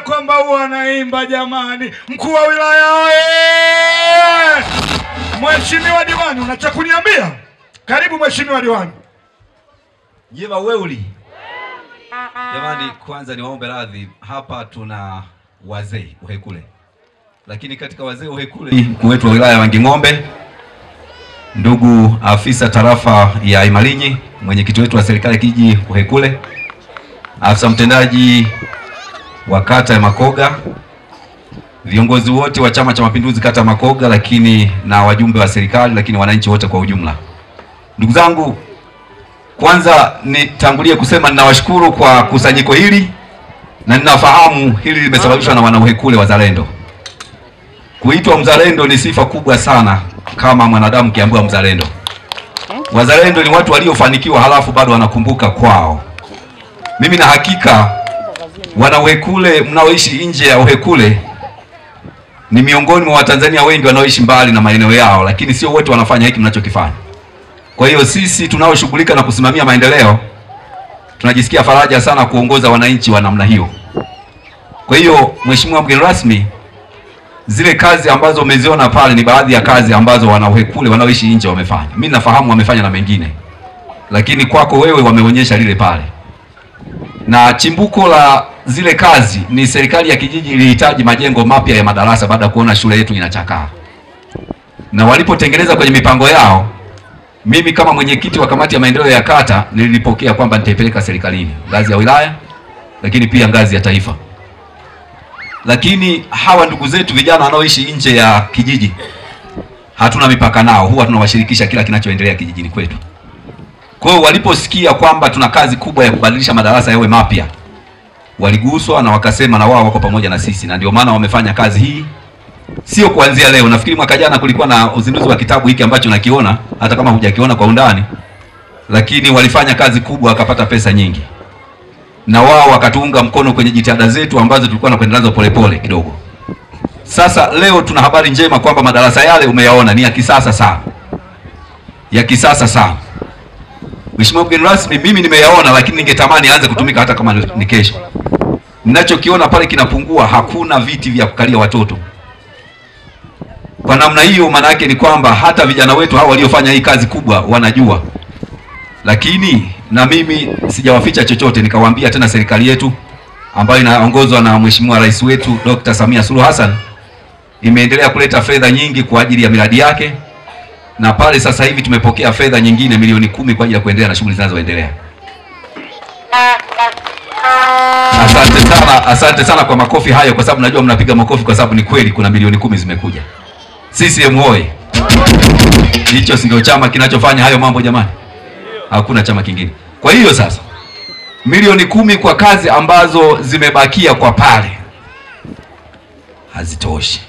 kwamba huwa anaimba jamani. Mkuu wa wilaya oye! Mheshimiwa diwani, unacha kuniambia? Karibu mheshimiwa diwani. Jema weuli. Jamani, kwanza niwaombe radhi, hapa tuna wazee Uhekule. Lakini katika wazee Uhekule, mkuu wetu wa wilaya ya Wanging'ombe, ndugu afisa tarafa ya Imalinyi, mwenyekiti wetu wa serikali ya kijiji Uhekule, afisa mtendaji wa kata ya Makoga, viongozi wote wa Chama cha Mapinduzi kata ya Makoga, lakini na wajumbe wa serikali, lakini wananchi wote kwa ujumla. Ndugu zangu, kwanza nitangulie kusema ninawashukuru kwa kusanyiko hili, na ninafahamu hili limesababishwa na wana Uhekule wazalendo. Kuitwa mzalendo ni sifa kubwa sana kama mwanadamu kiambiwa mzalendo. Wazalendo ni watu waliofanikiwa halafu bado wanakumbuka kwao. Mimi na hakika wana Uhekule mnaoishi nje ya Uhekule ni miongoni mwa Watanzania wengi wanaoishi mbali na maeneo yao, lakini sio wote wanafanya hiki mnachokifanya. Kwa hiyo sisi tunaoshughulika na kusimamia maendeleo tunajisikia faraja sana kuongoza wananchi wa namna hiyo. Kwa hiyo mheshimiwa mgeni rasmi, zile kazi ambazo umeziona pale ni baadhi ya kazi ambazo wana Uhekule wanaoishi nje wamefanya. Mimi nafahamu wamefanya na mengine, lakini kwako wewe wameonyesha lile pale. Na chimbuko la zile kazi ni serikali ya kijiji ilihitaji majengo mapya ya madarasa baada ya kuona shule yetu inachakaa. Na walipotengeneza kwenye mipango yao, mimi kama mwenyekiti wa kamati ya maendeleo ya kata nilipokea kwamba nitaipeleka serikalini, ngazi ya wilaya, lakini pia ngazi ya taifa. Lakini hawa ndugu zetu vijana wanaoishi nje ya kijiji hatuna mipaka nao, huwa tunawashirikisha kila kinachoendelea kijijini kwetu. Kwa hiyo waliposikia kwamba tuna kazi kubwa ya kubadilisha madarasa yawe mapya, waliguswa na wakasema na wao wako pamoja na sisi, na ndio maana wamefanya kazi hii. Sio kuanzia leo, nafikiri mwaka jana kulikuwa na uzinduzi wa kitabu hiki ambacho nakiona, hata kama hujakiona kwa undani, lakini walifanya kazi kubwa, wakapata pesa nyingi. Na wao wakatuunga mkono kwenye jitihada zetu ambazo tulikuwa na kuendeleza polepole kidogo. Sasa leo tuna habari njema kwamba madarasa yale umeyaona ni ya kisasa sana. Ya kisasa sana. Mheshimiwa mgeni rasmi, mimi nimeyaona, lakini ningetamani aanze kutumika hata kama ni kesho. Ninachokiona pale kinapungua, hakuna viti vya kukalia watoto. Kwa namna hiyo maana yake ni kwamba hata vijana wetu hao waliofanya hii kazi kubwa wanajua. Lakini na mimi sijawaficha chochote, nikawaambia tena serikali yetu ambayo inaongozwa na Mheshimiwa Rais wetu Dr. Samia Suluhu Hassan imeendelea kuleta fedha nyingi kwa ajili ya miradi yake, na pale sasa hivi tumepokea fedha nyingine milioni 10 kwa ajili ya kuendelea na shughuli zinazoendelea. Asante sana kwa makofi hayo, kwa sababu najua mnapiga makofi kwa sababu ni kweli kuna milioni 10 zimekuja. CCM oyee! Hicho ndio chama kinachofanya hayo mambo jamani. Hakuna chama kingine. Kwa hiyo sasa milioni 10 kwa kazi ambazo zimebakia kwa pale hazitoshi.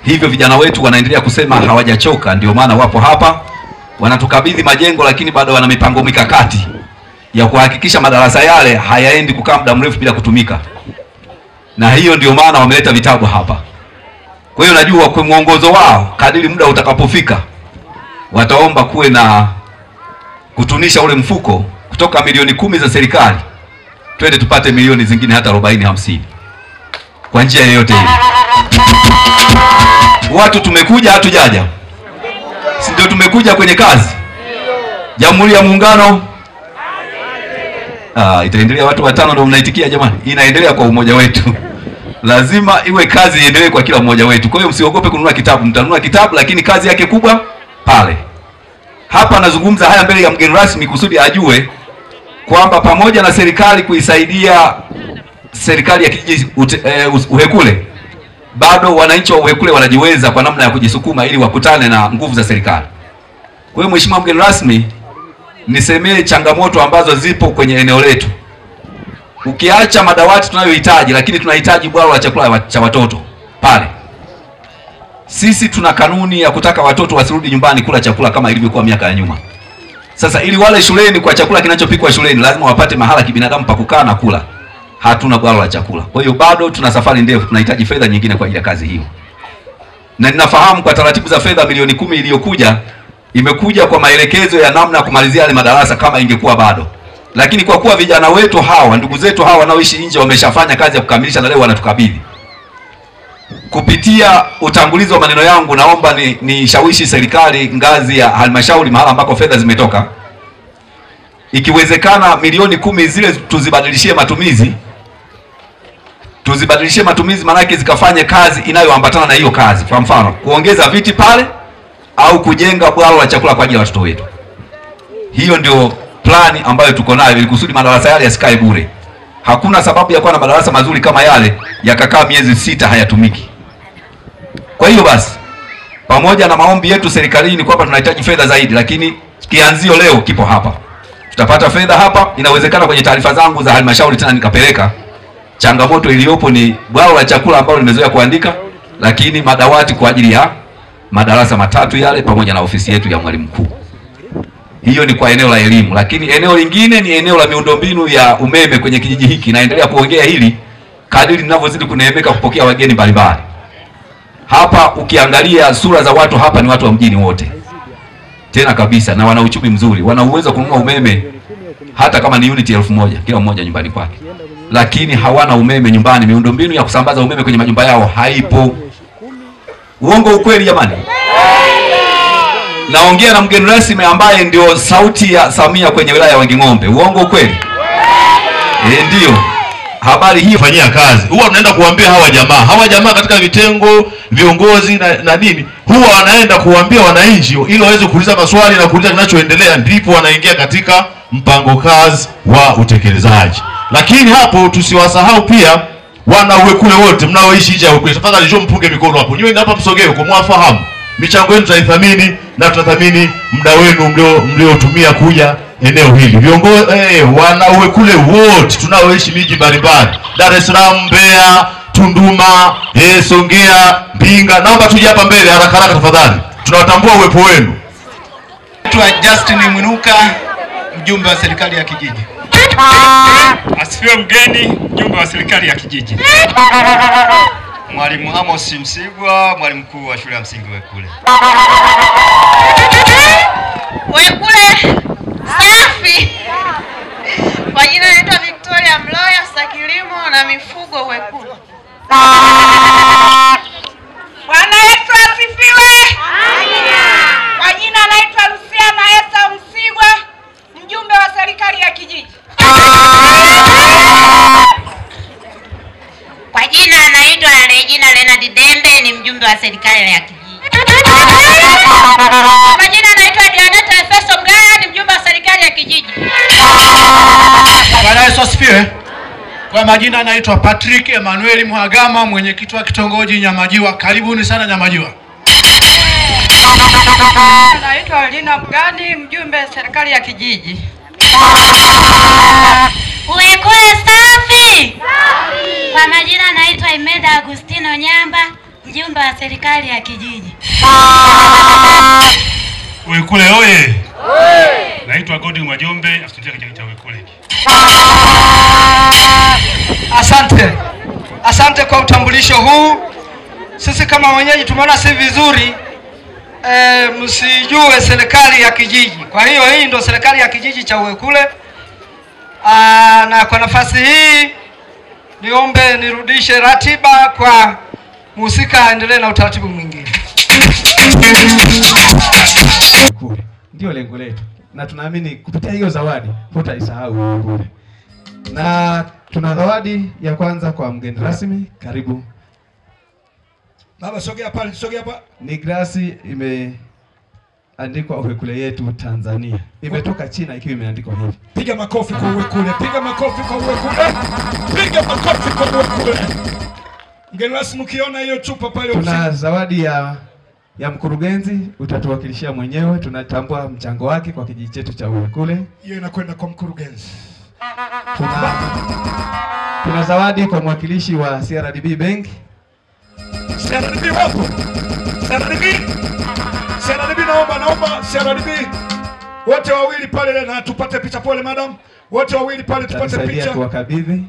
Hivyo vijana wetu wanaendelea kusema hawajachoka, ndio maana wapo hapa wanatukabidhi majengo, lakini bado wana mipango mikakati ya kuhakikisha madarasa yale hayaendi kukaa muda mrefu bila kutumika. Na hiyo ndio maana wameleta vitabu hapa. Kwa hiyo najua kwa mwongozo wao kadiri muda utakapofika wataomba kuwe na kutunisha ule mfuko kutoka milioni 10 za serikali twende tupate milioni zingine hata 40-50 kwa njia yoyote ile. Watu tumekuja hatujaja, si ndio? Tumekuja kwenye kazi. Jamhuri ya Muungano itaendelea. Watu watano ndio mnaitikia jamani, inaendelea kwa umoja wetu. Lazima iwe kazi iendelee kwa kila mmoja wetu. Kwa hiyo msiogope kununua kitabu, mtanunua kitabu, lakini kazi yake kubwa pale. Hapa nazungumza haya mbele ya mgeni rasmi kusudi ajue kwamba pamoja na serikali kuisaidia serikali ya kijiji Uhekule, bado wananchi wa Uhekule wanajiweza kwa namna ya kujisukuma ili wakutane na nguvu za serikali. Kwa hiyo mheshimiwa mgeni rasmi, nisemee changamoto ambazo zipo kwenye eneo letu. Ukiacha madawati tunayohitaji, lakini tunahitaji bwalo la chakula cha watoto pale. Sisi tuna kanuni ya kutaka watoto wasirudi nyumbani kula chakula kama ilivyokuwa miaka ya nyuma. Sasa ili wale shuleni kwa chakula kinachopikwa shuleni lazima wapate mahala kibinadamu pa kukaa na kula. Hatuna bwalo la chakula. Kwa hiyo bado tuna safari ndefu, tunahitaji fedha nyingine kwa ajili ya kazi hiyo. Na ninafahamu kwa taratibu za fedha milioni 10 iliyokuja imekuja kwa maelekezo ya namna ya kumalizia yale madarasa kama ingekuwa bado. Lakini kwa kuwa vijana wetu hawa, ndugu zetu hawa wanaoishi nje wameshafanya kazi ya kukamilisha na leo wanatukabidhi. Kupitia utangulizi wa maneno yangu, naomba nishawishi serikali ngazi ya halmashauri, mahala ambako fedha zimetoka, ikiwezekana milioni 10 zile tuzibadilishie matumizi, manake zikafanye kazi inayoambatana na hiyo kazi. Kwa mfano, kuongeza viti pale au kujenga bwalo la chakula kwa ajili ya watoto wetu. Hiyo ndio plani ambayo tuko nayo, ili kusudi madarasa yale yasikae bure. Hakuna sababu ya kuwa na madarasa mazuri kama yale yakakaa miezi 6 hayatumiki. Kwa hiyo basi, pamoja na maombi yetu serikalini kwamba tunahitaji fedha zaidi, lakini kianzio leo kipo hapa. Tutapata fedha hapa. Inawezekana kwenye taarifa zangu za halmashauri tena nikapeleka. Changamoto iliyopo ni bwalo la chakula ambalo nimezoea kuandika, lakini madawati kwa ajili ya madarasa 3 yale pamoja na ofisi yetu ya mwalimu mkuu. Hiyo ni kwa eneo la elimu, lakini eneo lingine ni eneo la miundombinu ya umeme kwenye kijiji hiki. Naendelea kuongea hili kadiri ninavyozidi kuneemeka kupokea wageni mbalimbali. Hapa ukiangalia sura za watu hapa ni watu wa mjini wote. Tena kabisa, na wana uchumi mzuri. Wana uwezo kununua umeme hata kama ni unit 1000 kila mmoja nyumbani kwake. Lakini hawana umeme nyumbani, miundombinu ya kusambaza umeme kwenye majumba yao haipo. Uongo ukweli jamani? Naongea na mgeni rasmi ambaye ndio sauti ya Samia kwenye wilaya ya Wanging'ombe. Uongo ukweli? Ndio. Habari hii fanyia kazi. Huwa tunaenda kuambia hawa jamaa katika vitengo, viongozi na nini, huwa wanaenda kuambia wananchi ili waweze kuuliza maswali na kuuliza kinachoendelea, ndipo wanaingia katika mpango kazi wa utekelezaji. Lakini hapo tusiwasahau pia wana Uwekule wote mnaoishi nje ya Uwekule. Tafadhali njoo mpunge mikono hapo. Nyewe hapa msogee kwa mwafahamu. Michango yenu tutaithamini na tutathamini muda wenu mliotumia kuja eneo hili. Viongozi wana Uwekule wote tunaoishi miji mbalimbali, Dar es Salaam, Mbeya, Tunduma, Songea, Mbinga, naomba tuje hapa mbele haraka haraka tafadhali. Tunawatambua uwepo wenu. Naitwa Justin Mwinuka, mjumbe wa serikali ya kijiji. Asifiwe mgeni, mjumbe wa serikali ya kijiji. Mwalimu Amos Msigwa, mwalimu mkuu wa shule ya msingi Uwekule. Uwekule safi. Kwa jina naitwa Victoria Mloya, afisa kilimo na mifugo Uwekule. Bwana Yesu asifiwe. Amina. Kwa jina naitwa Luciana Esther Msigwa, mjumbe wa serikali ya kijiji. Kwa jina anaitwa Regina Leonard Dembe, ni mjumbe wa serikali ya kijiji. Kwa jina anaitwa Dianeta Efeso Mgaya, ni mjumbe wa serikali ya kijiji. Bwana Yesu asifiwe. Kwa majina anaitwa Patrick Emmanuel Mhagama, mwenyekiti wa kitongoji Nyamajiwa. Karibuni sana Nyamajiwa. Naitwa Lina Mgani, mjumbe wa serikali ya kijiji. Uwekule safi. Kwa majina naitwa Imeda Agustino Nyamba, mjumbe wa serikali ya kijiji. Uwekule oye. Naitwa Godi Mwajombe, afisa kijiji cha Uwekule. Asante kwa utambulisho huu. Sisi kama wenyeji tumeona si vizuri msijue serikali ya kijiji. Kwa hiyo hii ndio serikali ya kijiji cha Uwekule. Na kwa nafasi hii niombe nirudishe ratiba kwa mhusika aendelee na utaratibu mwingine. Ndio lengo letu, na tunaamini kupitia hiyo zawadi hutaisahau Uwekule. Na tuna zawadi ya kwanza kwa mgeni rasmi. Karibu baba, sogea pale, sogea hapa. Ni glasi imeandikwa Uwekule yetu Tanzania. Imetoka China ikiwa imeandikwa hivi. Piga makofi kwa Uwekule, piga makofi kwa Uwekule. Piga makofi kwa Uwekule. Mgeni rasmi, ukiona hiyo chupa pale, tuna zawadi ya mkurugenzi, utatuwakilishia mwenyewe. Tunatambua mchango wake kwa kijiji chetu cha Uwekule. Hiyo inakwenda kwa mkurugenzi. Tuna zawadi kwa mwakilishi wa CRDB Bank. CRDB wapo? CRDB naomba CRDB wote wawili pale na tupate picha. Pole madam, wote wawili pale tupate picha. Kuwakabidhi.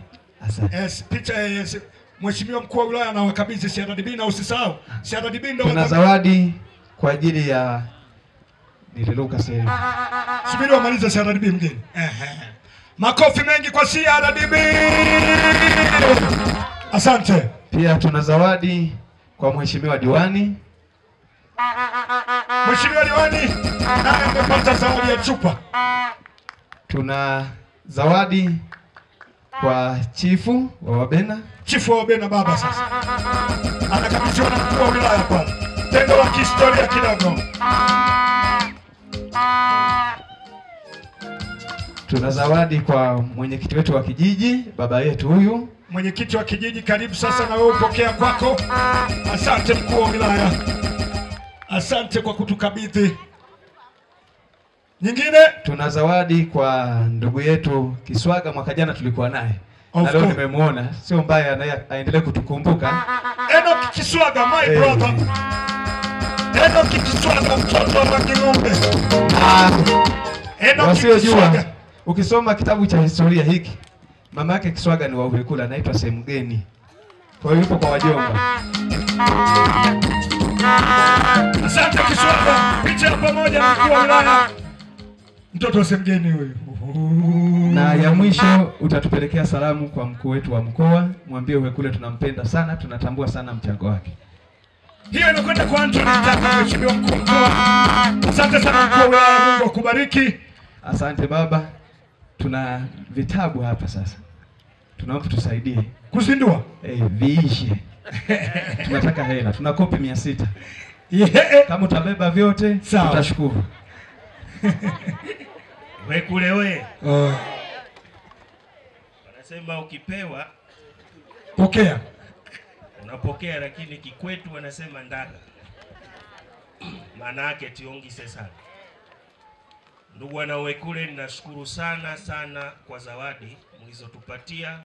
Asante. Yes, picha yes. Mheshimiwa mkuu wa wilaya na wakabidhi CRDB, na usisahau CRDB ndio. Tuna zawadi kwa ajili ya nililuka sehemu. Subiri wamalize CRDB mgeni. Makofi mengi kwa CRDB. Asante. Pia tuna zawadi kwa mheshimiwa diwani. Mheshimiwa diwani naye amepata zawadi ya chupa. Tuna zawadi kwa chifu wa Wabena. Chifu wa Wabena baba sasa anakabidhiwa na mkuu wa wilaya pale. Tendo la kihistoria kidogo. Tuna zawadi kwa mwenyekiti wetu wa kijiji, baba yetu huyu. Mwenyekiti wa kijiji, karibu sasa na wewe upokea kwako. Asante mkuu wa wilaya. Asante kwa kutukabidhi. Nyingine tuna zawadi kwa ndugu yetu Kiswaga, mwaka jana tulikuwa naye. Na leo nimemuona, sio mbaya naye aendelee kutukumbuka. Enoch Kiswaga, my brother. Enoch Kiswaga, mtoto wa Ng'ombe. Wasiojua, ukisoma kitabu cha historia hiki, mama yake Kiswaga ni wa Uhekula, anaitwa Semgeni. Kwa hiyo yupo kwa wajomba. Asante Kiswaga, picha pamoja mkuu wa wilaya. Mtoto wa Semgeni huyu. Na ya mwisho utatupelekea salamu kwa mkuu wetu wa mkoa, mwambie Uhekule tunampenda sana, tunatambua sana mchango wake. Hiyo inakwenda kwa Anthony Mtaka, mheshimiwa mkuu wa mkoa. Asante sana mkuu wa wilaya, Mungu akubariki. Asante baba. Tuna vitabu hapa sasa. Tunaomba tusaidie kuzindua. Viishe. Tunataka hela. Tuna kopi 600. Kama utabeba vyote, tutashukuru. Uhekule we. Wanasema ukipewa pokea. Unapokea, lakini kikwetu wanasema ndaga. Maana yake tiongise sana. Ndugu wana Uhekule, ninashukuru sana kwa zawadi mlizotupatia.